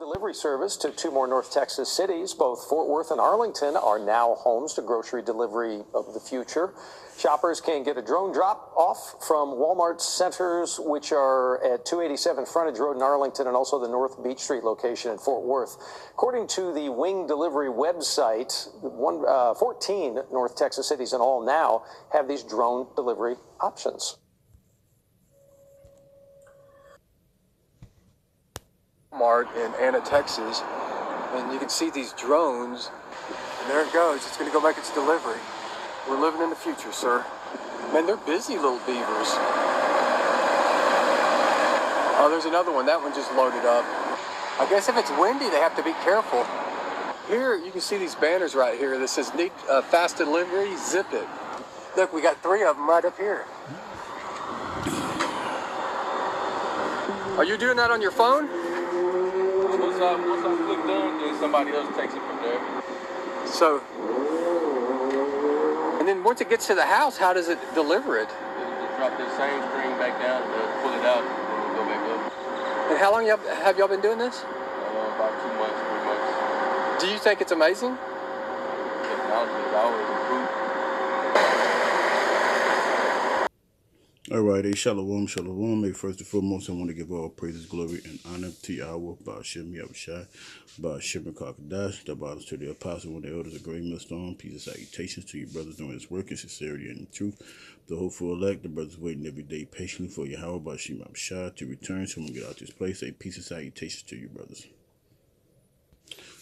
delivery service to two more North Texas cities. Both Fort Worth and Arlington are now homes to grocery delivery of the future. Shoppers can get a drone drop off from Walmart centers, which are at 287 Frontage Road in Arlington and also the North Beach Street location in Fort Worth. According to the Wing Delivery website, 14 North Texas cities in all now have these drone delivery options. Walmart in Anna, Texas, and you can see these drones, and there it goes. It's going to go make its delivery. We're living in the future, sir. Man, they're busy little beavers. Oh, there's another one. That one just loaded up. I guess if it's windy, they have to be careful. Here, you can see these banners right here that says need fast delivery, zip it. Look, we got 3 of them right up here. Are you doing that on your phone? Once I click done, then somebody else takes it from there. So, and then once it gets to the house, how does it deliver it? Just drop the same string back down, pull it out, and then go back up. And how long have y'all been doing this? About 2 months, 3 months. Do you think it's amazing? Technology is always improving. Alright, shalom, shalom. Hey, first and foremost, I want to give all praises, glory, and honor to Yahweh, Ba'ashem Yahushai, Ba'ashem Kakadash, the bottoms to the apostle, when the elders of great millstone. Peace and salutations to you brothers doing this work in sincerity and in truth. The hopeful elect, the brothers waiting every day patiently for Yahweh, Ba'ashem Yahushai to return. So when we get out this place, say peace and salutations to you brothers.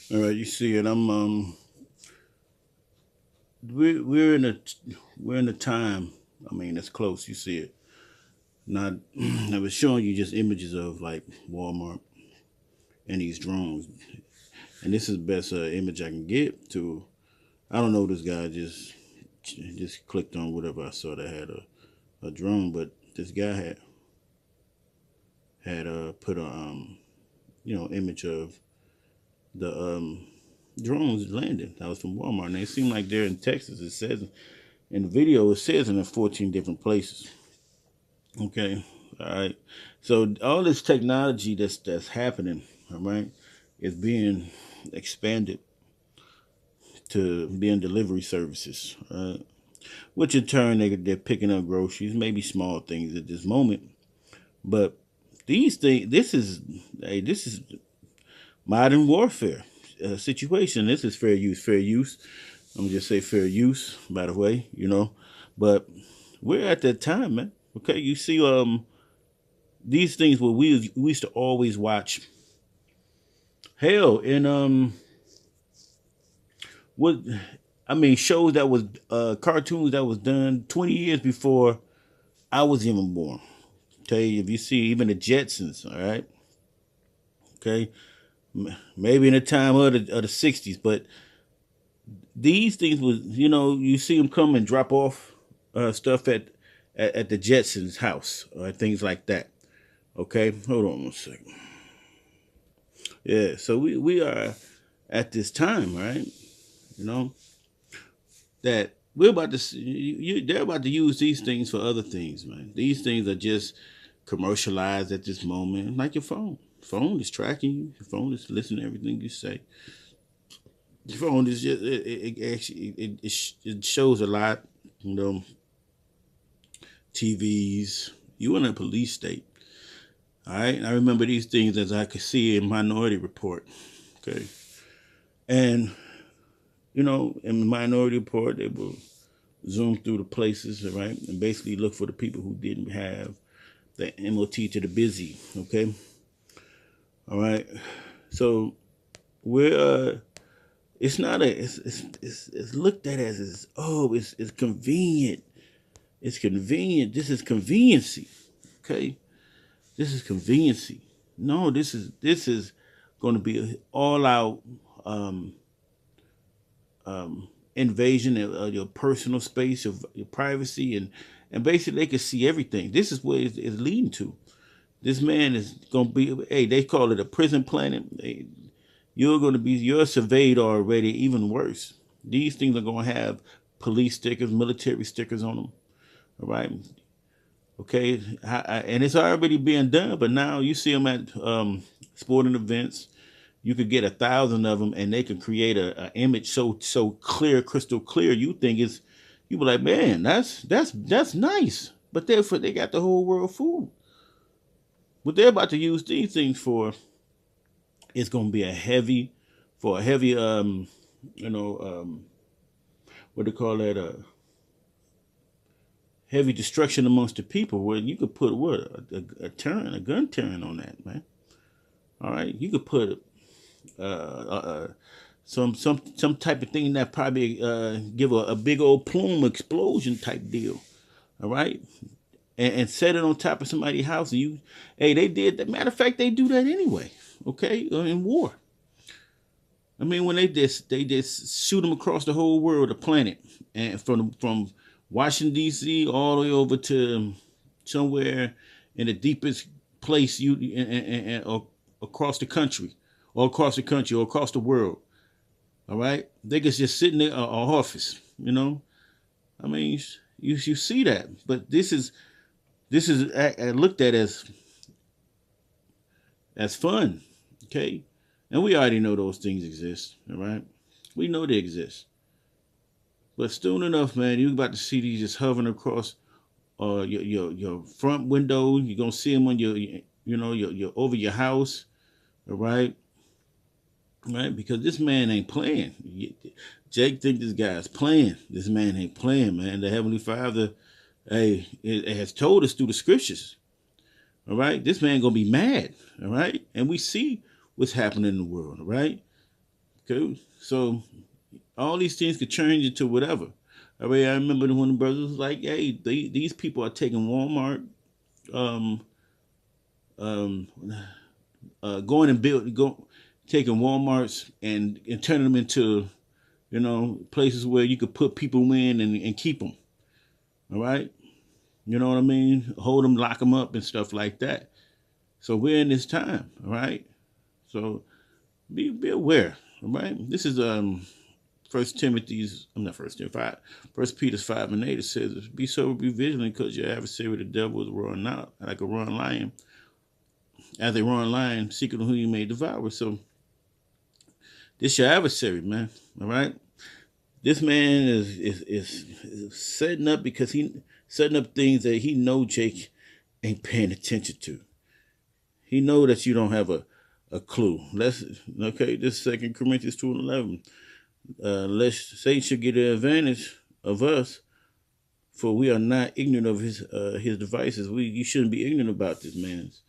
Alright, you see it. We're in a time. I mean, it's close. You see it. Not, I was showing you just images of like Walmart and these drones, and this is the best image I can get to. I don't know. This guy just clicked on whatever I saw that had a drone, but this guy had put a image of the drones landing. That was from Walmart, and they seem like they're in Texas. It says. In the video, it says in 14 different places. Okay, all right. So all this technology that's happening, all right, is being expanded to being delivery services, right? Which in turn they're picking up groceries, maybe small things at this moment. But these things, this is modern warfare situation. This is fair use. Fair use. I'm gonna just say fair use, by the way, but we're at that time, man. Okay, you see, these things where we used to always watch. Hell, in shows that was cartoons that was done 20 years before I was even born. Okay, if you see even the Jetsons, all right. Okay, maybe in the time of the 60s, but. These things was, you see them come and drop off stuff at the Jetsons' house or things like that. Okay, hold on 1 second. Yeah, so we are at this time, right? That we're about to they're about to use these things for other things, man. These things are just commercialized at this moment, like your phone. Phone is tracking you. Your phone is listening to everything you say. The phone is just it shows a lot, TVs. You in a police state, all right. And I remember these things as I could see in Minority Report, okay. And in the Minority Report, they will zoom through the places, right, and basically look for the people who didn't have the MOT to the busy, okay. All right, so we're. It's not it's looked at as it's convenient. It's convenient. This is conveniency. Okay. This is conveniency. No, this is going to be an all out invasion of your personal space, of your privacy, and basically they can see everything. This is what it's leading to. This man is going to be, they call it a prison planet. You're surveyed already, even worse. These things are going to have police stickers, military stickers on them. All right. Okay. And it's already being done, but now you see them at sporting events. you could get 1,000 of them, and they can create a image so clear, crystal clear. You think you be like, man, that's nice. But therefore, they got the whole world fooled. What they're about to use these things for is going to be a heavy you know, what do they call that? Heavy destruction amongst the people, where you could put what a gun turret on that, man. All right, you could put some type of thing that probably give a big old plume explosion type deal. All right, and set it on top of somebody's house, and they did that. Matter of fact, they do that anyway. Okay, in war. I mean, when they just shoot them across the whole world, the planet, and from Washington D.C. all the way over to somewhere in the deepest place or across the country, or across the world. All right, they could just sit in their office. You know, I mean, you see that, but this is looked at as fun. Okay. And we already know those things exist, all right? We know they exist. But soon enough, man, you're about to see these just hovering across your front window. You're gonna see them on your over your house, all right? Right? Because this man ain't playing. Jake think this guy's playing. This man ain't playing, man. The Heavenly Father, it has told us through the scriptures, all right? This man gonna be mad, all right? And we see what's happening in the world, all right? Okay, so all these things could change into whatever. I mean, I remember when the brothers was like, hey, these people are taking Walmart, taking Walmarts and turning them into, places where you could put people in and keep them, all right? You know what I mean? Hold them, lock them up and stuff like that. So we're in this time, all right? So be aware, all right? This is First Peter's 5:8. It says, "Be sober, be vigilant, because your adversary, the devil, is roaring out like a roaring lion. As a roaring lion, seeking whom you may devour." So this your adversary, man. All right. This man is setting up because he setting up things that he know Jake ain't paying attention to. He know that you don't have a clue. This 2 Corinthians 2:11. Lest Satan should get the advantage of us, for we are not ignorant of his devices. You shouldn't be ignorant about this man's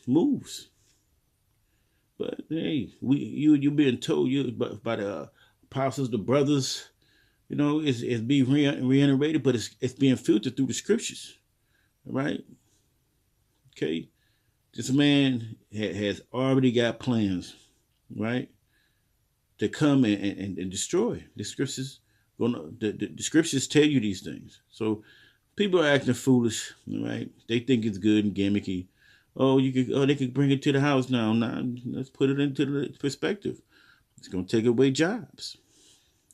moves. But hey, you being told by the apostles, the brothers, it's being reiterated, but it's being filtered through the scriptures. All right. Okay. This man has already got plans, right, to come and destroy. The scriptures the scriptures tell you these things. So people are acting foolish, right? They think it's good and gimmicky. They could bring it to the house now. Nah, let's put it into the perspective. It's gonna take away jobs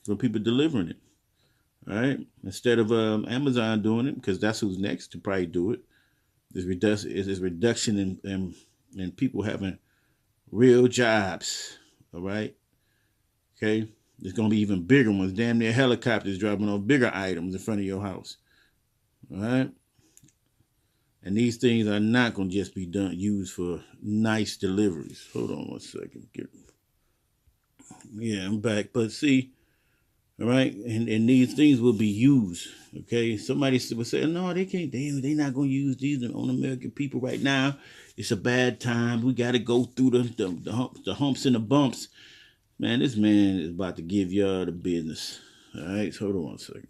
from people delivering it. All right, instead of Amazon doing it, because that's who's next to probably do it. There's reduction in people having real jobs. All right. Okay. There's gonna be even bigger ones. Damn near helicopters dropping off bigger items in front of your house. All right. And these things are not gonna just be used for nice deliveries. Hold on one second. Yeah, I'm back. But see, all right, and these things will be used. Okay, somebody will say, no, they can't. They're not going to use these on American people right now. It's a bad time. We got to go through the humps and the bumps. Man, this man is about to give y'all the business. All right, so hold on one second.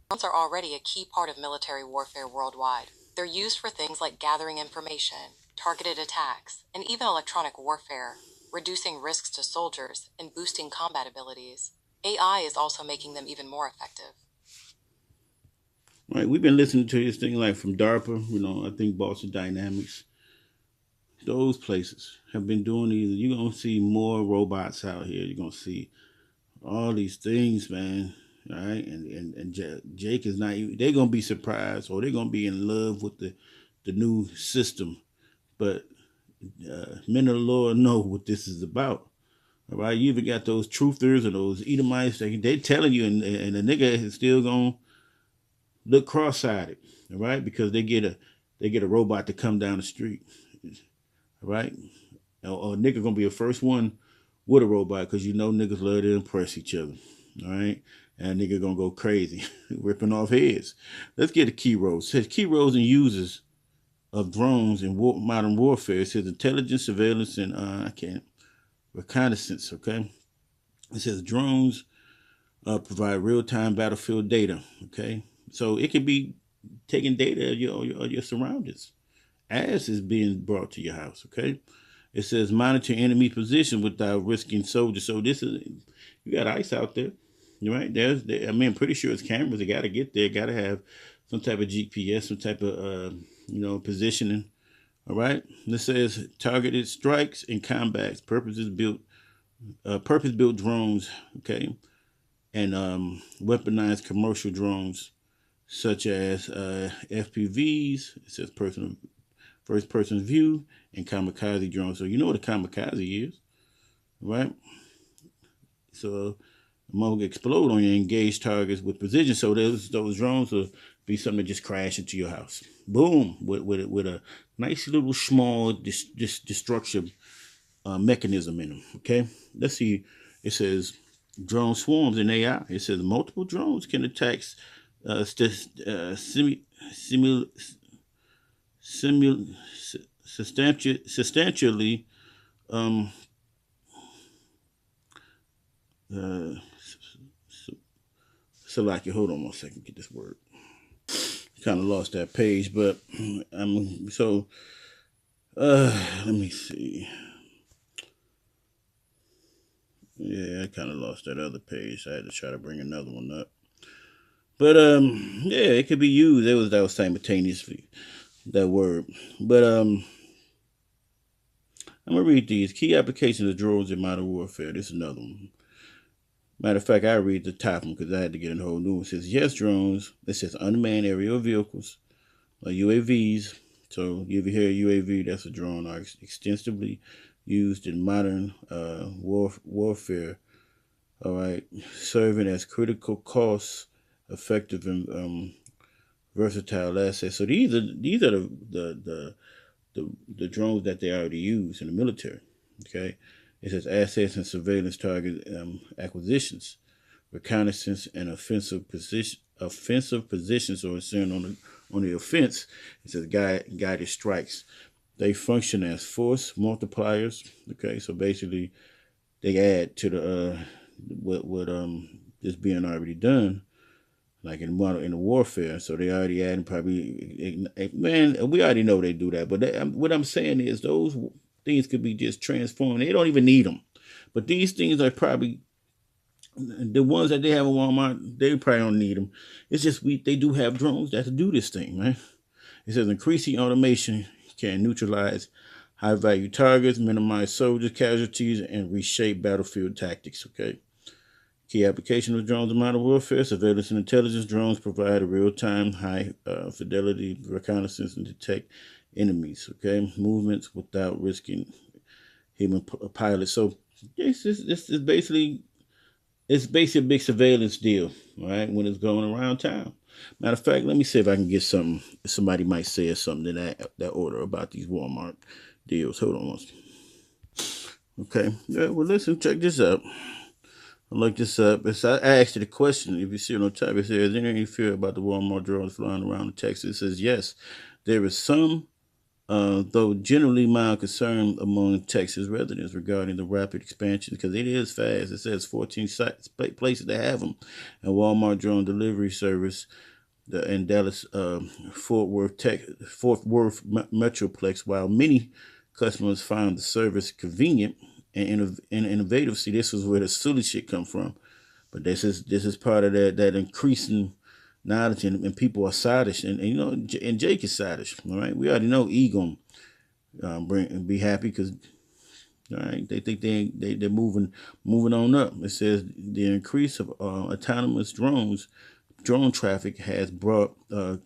Drones are already a key part of military warfare worldwide. They're used for things like gathering information, targeted attacks, and even electronic warfare, reducing risks to soldiers and boosting combat abilities. AI is also making them even more effective. Right, we've been listening to this thing like from DARPA, I think Boston Dynamics. Those places have been doing these. You're going to see more robots out here. You're going to see all these things, man. All right, and Jake is not even, they're going to be surprised, or they're going to be in love with the new system. But men of the Lord know what this is about. All right, you even got those truthers and those Edomites. They telling you, and the nigga is still gonna look cross-eyed. All right, because they get a robot to come down the street. All right, or a nigga gonna be the first one with a robot because you know niggas love to impress each other. All right, and a nigga gonna go crazy, ripping off heads. Let's get the key roles. It says key roles and uses of drones in modern warfare. It says intelligence, surveillance, and reconnaissance. Okay, it says drones provide real-time battlefield data. Okay, so it could be taking data of your surroundings as is being brought to your house. Okay, it says monitor enemy position without risking soldiers. So this is, you got ice out there, right? I'm pretty sure it's cameras. They got to get there. Got to have some type of GPS, some type of positioning. All right. This says targeted strikes and combats, purpose-built drones. Okay, and weaponized commercial drones such as FPVs. It says first person view, and kamikaze drones. So you know what a kamikaze is, right? So the mother will explode on your engaged targets with precision. So those drones will be something that just crash into your house. Boom, with a nice little small destruction mechanism in them. Okay, let's see. It says drone swarms in AI. It says multiple drones can attack substantially Salaki, hold on 1 second, get this word. Kind of lost that page, but let me see. Yeah, I kind of lost that other page. I had to try to bring another one up. But yeah, it could be used. That was simultaneously that word. But I'm gonna read these key applications of drones in modern warfare. This is another one. Matter of fact, I read the top one because I had to get a whole new one. It says yes, drones. It says unmanned aerial vehicles, or UAVs. So you ever hear UAV? That's a drone. Are extensively used in modern warfare. All right, serving as critical, cost effective, and versatile assets. So these are the drones that they already use in the military. Okay, it says assets and surveillance target acquisitions, reconnaissance, and offensive positions. So it's saying on the offense, it says guided strikes. They function as force multipliers. Okay, so basically they add to the what is being already done, like in the warfare. So they already adding probably, man, we already know they do that. But what I'm saying is those things could be just transformed. They don't even need them. But these things are probably the ones that they have in Walmart. They probably don't need them. It's just they do have drones that do this thing, right? It says increasing automation can neutralize high-value targets, minimize soldier casualties, and reshape battlefield tactics. Okay. Key application of drones in modern warfare: surveillance and intelligence. Drones provide a real-time, high-fidelity reconnaissance and detect enemies. Okay, movements without risking human pilots. So this is basically a big surveillance deal, right? When it's going around town. Matter of fact, let me see if I can get something. Somebody might say something in that order about these Walmart deals. Hold on. Okay. Yeah, well, listen, check this out. I looked this up. I asked you the question. If you see on the top, it says, is there any fear about the Walmart drones flying around Texas? It says, yes, there is some, though generally mild concern among Texas residents regarding the rapid expansion, because it is fast. It says 14 places to have them. And Walmart drone delivery service in Dallas, Fort Worth Metroplex, while many customers found the service convenient and innovative. See, this is where the silly shit come from. But this is part of that increasing knowledge, and people are sadish, and and Jake is sadish. All right, we already know E gonna be happy because, all right, they think they're moving on up. It says the increase of autonomous drone traffic has brought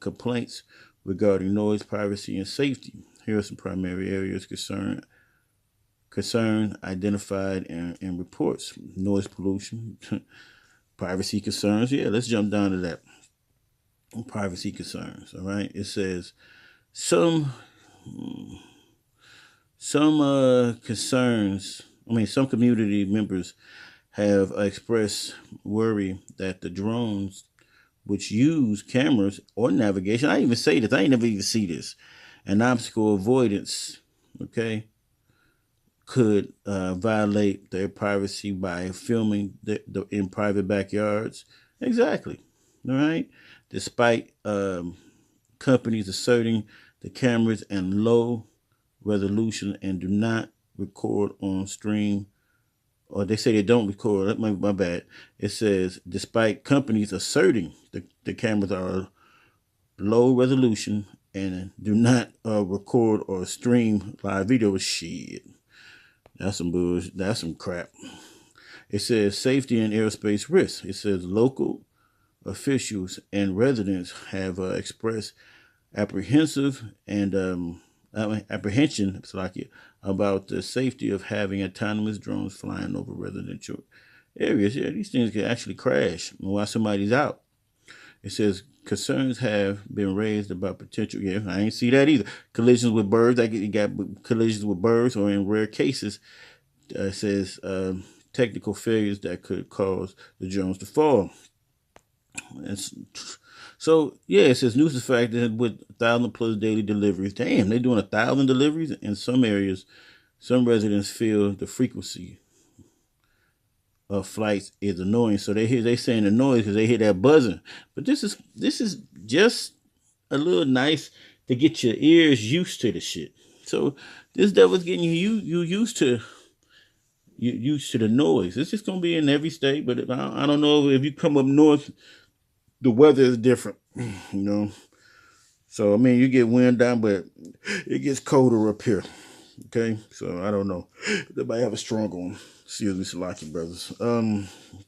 complaints regarding noise, privacy, and safety. Here are some primary areas concern identified in reports: noise pollution, privacy concerns. Yeah, let's jump down to that. Privacy concerns. All right. It says some concerns. Some community members have expressed worry that the drones, which use cameras or navigation, I even say this, I ain't never even see this, and obstacle avoidance, okay, could violate their privacy by filming in private backyards. Exactly. All right. Despite companies asserting the cameras and low resolution and do not record on stream, or they say they don't record. My bad. It says despite companies asserting the cameras are low resolution and do not record or stream live video. Shit, that's some bullshit. That's some crap. It says safety and aerospace risks. It says local officials and residents have expressed apprehension about the safety of having autonomous drones flying over residential areas. Yeah, these things can actually crash while somebody's out. It says concerns have been raised about potential. Yeah, I ain't see that either. Collisions with birds. You got collisions with birds, or in rare cases, it says technical failures that could cause the drones to fall. So yeah, it says news is fact that with 1,000+ daily deliveries. Damn, they're doing 1,000 deliveries in some areas. Some residents feel the frequency of flights is annoying, so they saying the noise because they hear that buzzing. But this is just a little nice to get your ears used to the shit. So this devil's getting you used to the noise. It's just gonna be in every state, but I don't know if you come up north, the weather is different, So you get wind down, but it gets colder up here. Okay, so I don't know. They might have a strong one. Excuse me, Salaki brothers.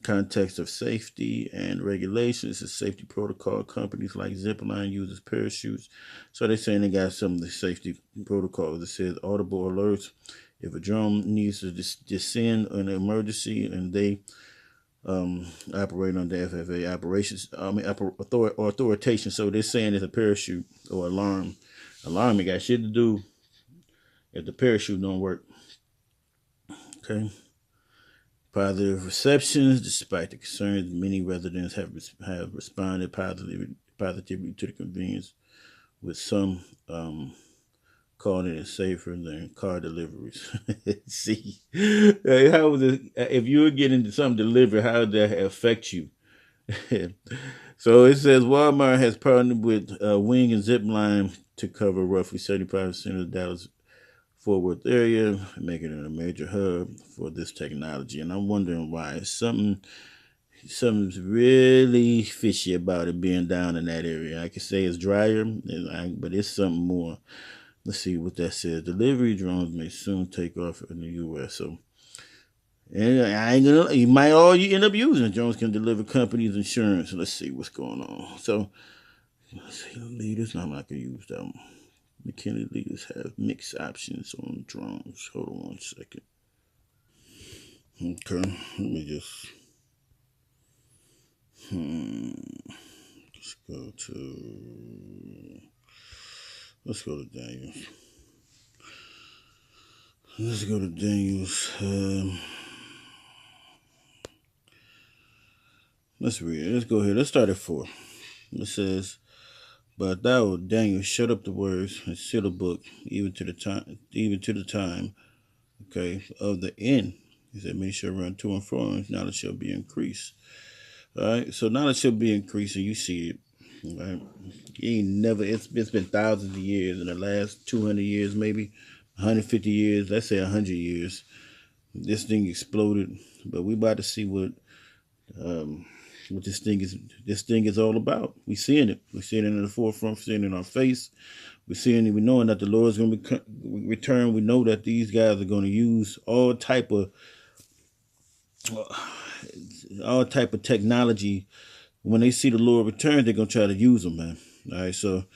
Context of safety and regulations is safety protocol. Companies like Zipline uses parachutes. So they're saying they got some of the safety protocols. It says audible alerts if a drone needs to descend in an emergency, and they operate under FFA operations. Authorization. So they're saying it's a parachute or alarm. Alarm, it got shit to do if the parachute don't work. Okay. Positive receptions, despite the concerns, many residents have responded positively to the convenience, with some calling it safer than car deliveries. See, how was it? If you were getting something delivered, how would that affect you? So it says Walmart has partnered with Wing and Zipline to cover roughly 75% of the Dallas Fort Worth area, making it a major hub for this technology. And I'm wondering why. Something's really fishy about it being down in that area. I could say it's drier, but it's something more. Let's see what that says. Delivery drones may soon take off in the U.S. So, and I ain't gonna. You might all you end up using. Drones can deliver companies' insurance. Let's see what's going on. So, let's see the leaders. No, I'm not gonna use them. McKinney leaders have mixed options on drones. Hold on 1 second. Okay, let me just. Let's go to Daniels. Let's go to Daniels. Let's read it. Let's go here. Let's start at 4. It says, "But thou, Daniel, shut up the words and seal the book, even to the time, okay, of the end. He said, many shall run to and fro, and knowledge shall be increased." All right, so knowledge shall be increasing. You see it. Right? It's been thousands of years. In the last 200 years, maybe 150 years, let's say 100 years, this thing exploded. But we about to see what this thing is all about. We seeing it. We seeing it in the forefront. We seeing it in our face. We seeing it. We knowing that the Lord is going to return. We know that these guys are going to use all type of technology. When they see the Lord return, they're going to try to use them, man. All right, so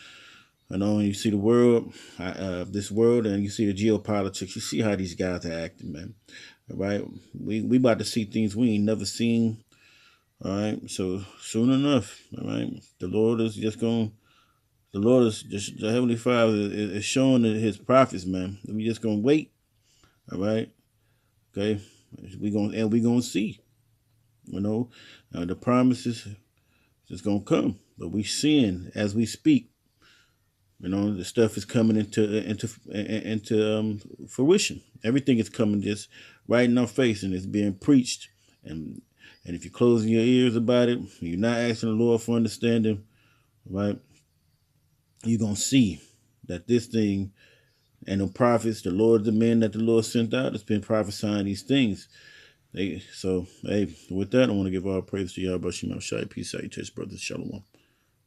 You know, when you see the world, this world, and you see the geopolitics, you see how these guys are acting, man. All right, we about to see things we ain't never seen. All right, so soon enough, all right, the Lord is just going. The Lord is just the Heavenly Father is showing His prophets, man. We just gonna wait. All right, okay. We gonna see. You know, the promises is gonna come, but we seeing as we speak. You know, the stuff is coming into fruition. Everything is coming just right in our face, and it's being preached. And if you're closing your ears about it, you're not asking the Lord for understanding, right? You're gonna see that this thing and the prophets, the Lord, the men that the Lord sent out, has been prophesying these things. Hey, with that, I want to give all praise to Yahweh Shai. Peace out, you church brothers. Shalom.